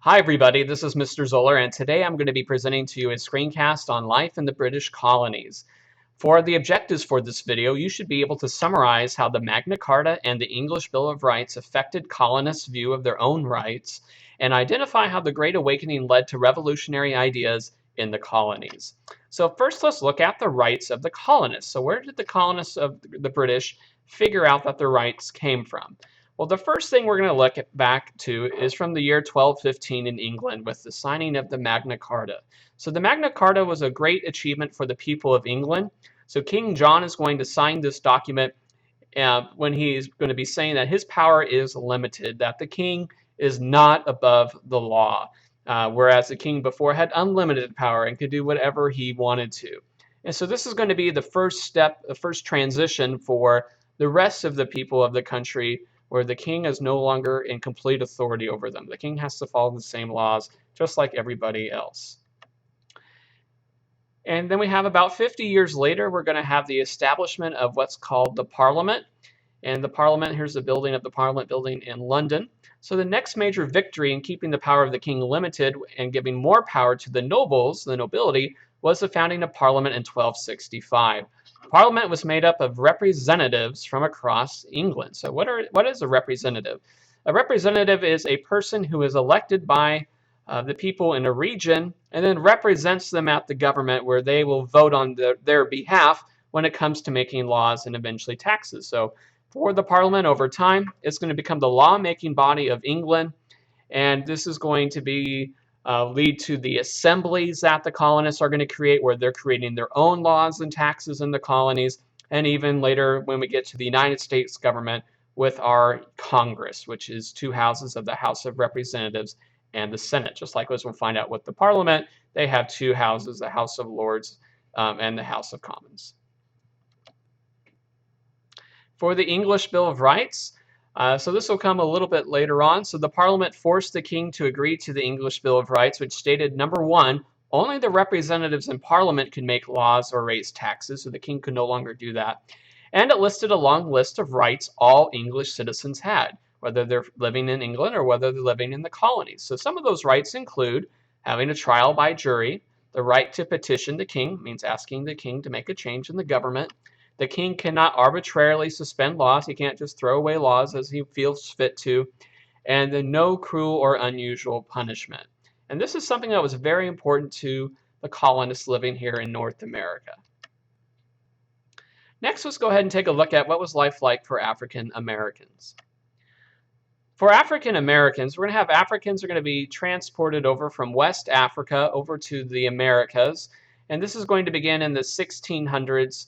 Hi everybody, this is Mr. Zoeller, and today I'm going to be presenting to you a screencast on life in the British colonies. For the objectives for this video, you should be able to summarize how the Magna Carta and the English Bill of Rights affected colonists' view of their own rights, and identify how the Great Awakening led to revolutionary ideas in the colonies. So first let's look at the rights of the colonists. So where did the colonists of the British figure out that their rights came from? Well, the first thing we're going to look back to is from the year 1215 in England with the signing of the Magna Carta. So the Magna Carta was a great achievement for the people of England. So King John is going to sign this document when he's going to be saying that his power is limited, that the king is not above the law, whereas the king before had unlimited power and could do whatever he wanted to. And so this is going to be the first step, the first transition for the rest of the people of the country, where the king is no longer in complete authority over them. The king has to follow the same laws just like everybody else. And then we have about 50 years later, we're going to have the establishment of what's called the Parliament. And the Parliament, here's the building of the Parliament building in London. So the next major victory in keeping the power of the king limited and giving more power to the nobles, the nobility, was the founding of Parliament in 1265. Parliament was made up of representatives from across England. So what is a representative? A representative is a person who is elected by the people in a region and then represents them at the government, where they will vote on their behalf when it comes to making laws and eventually taxes. So for the Parliament over time, it's going to become the lawmaking body of England, and this is going to be lead to the assemblies that the colonists are going to create, where they're creating their own laws and taxes in the colonies, and even later when we get to the United States government with our Congress, which is two houses of the House of Representatives and the Senate. Just like as we'll find out with the Parliament, they have two houses, the House of Lords and the House of Commons. For the English Bill of Rights, so this will come a little bit later on. So the Parliament forced the king to agree to the English Bill of Rights, which stated, number one, only the representatives in Parliament could make laws or raise taxes, so the king could no longer do that. And it listed a long list of rights all English citizens had, whether they're living in England or whether they're living in the colonies. So some of those rights include having a trial by jury, the right to petition the king, means asking the king to make a change in the government. The king cannot arbitrarily suspend laws. He can't just throw away laws as he feels fit to. And then no cruel or unusual punishment. And this is something that was very important to the colonists living here in North America. Next, let's go ahead and take a look at what was life like for African Americans. For African Americans, we're going to have Africans are going to be transported over from West Africa over to the Americas. And this is going to begin in the 1600s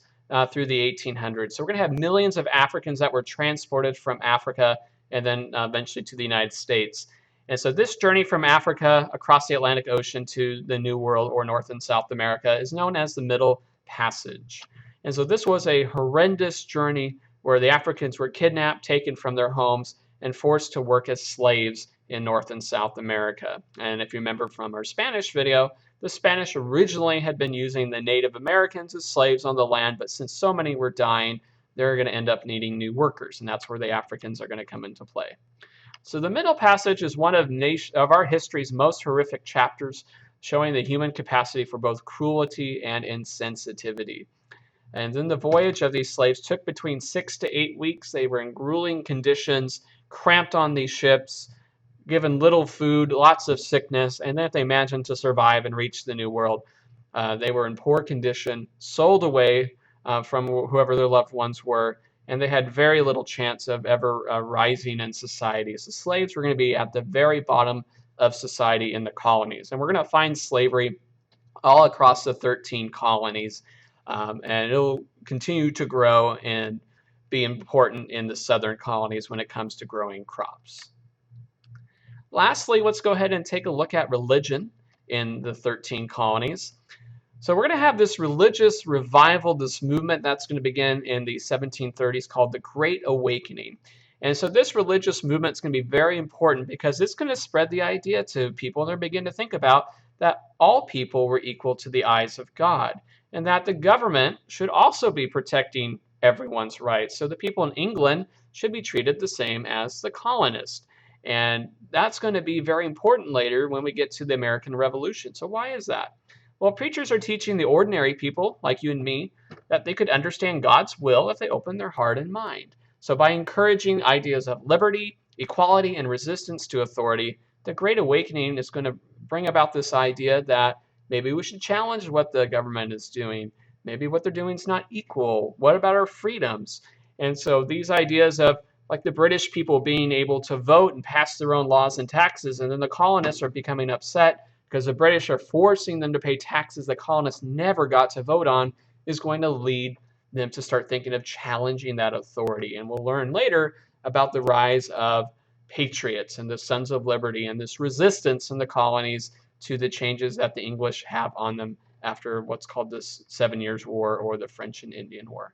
through the 1800s. So we're going to have millions of Africans that were transported from Africa and then eventually to the United States. And so this journey from Africa across the Atlantic Ocean to the New World, or North and South America, is known as the Middle Passage. And so this was a horrendous journey where the Africans were kidnapped, taken from their homes, and forced to work as slaves in North and South America. And if you remember from our Spanish video, the Spanish originally had been using the Native Americans as slaves on the land, but since so many were dying, they're going to end up needing new workers, and that's where the Africans are going to come into play. So the Middle Passage is one of our history's most horrific chapters, showing the human capacity for both cruelty and insensitivity. And then the voyage of these slaves took between 6 to 8 weeks. They were in grueling conditions, cramped on these ships, given little food, lots of sickness, and then if they managed to survive and reach the New World, they were in poor condition, sold away from whoever their loved ones were, and they had very little chance of ever rising in society. So slaves were going to be at the very bottom of society in the colonies. And we're going to find slavery all across the 13 colonies, and it'll continue to grow and be important in the southern colonies when it comes to growing crops. Lastly, let's go ahead and take a look at religion in the 13 colonies. So we're going to have this religious revival, this movement that's going to begin in the 1730s called the Great Awakening. And so this religious movement is going to be very important because it's going to spread the idea to people, and they're beginning to think about that all people were equal to the eyes of God, and that the government should also be protecting everyone's rights. So the people in England should be treated the same as the colonists. And that's going to be very important later when we get to the American Revolution. So why is that? Well, preachers are teaching the ordinary people, like you and me, that they could understand God's will if they open their heart and mind. So by encouraging ideas of liberty, equality, and resistance to authority, the Great Awakening is going to bring about this idea that maybe we should challenge what the government is doing. Maybe what they're doing is not equal. What about our freedoms? And so these ideas of like the British people being able to vote and pass their own laws and taxes, and then the colonists are becoming upset because the British are forcing them to pay taxes the colonists never got to vote on, is going to lead them to start thinking of challenging that authority. And we'll learn later about the rise of patriots and the Sons of Liberty and this resistance in the colonies to the changes that the English have on them after what's called the 7 Years' War or the French and Indian War.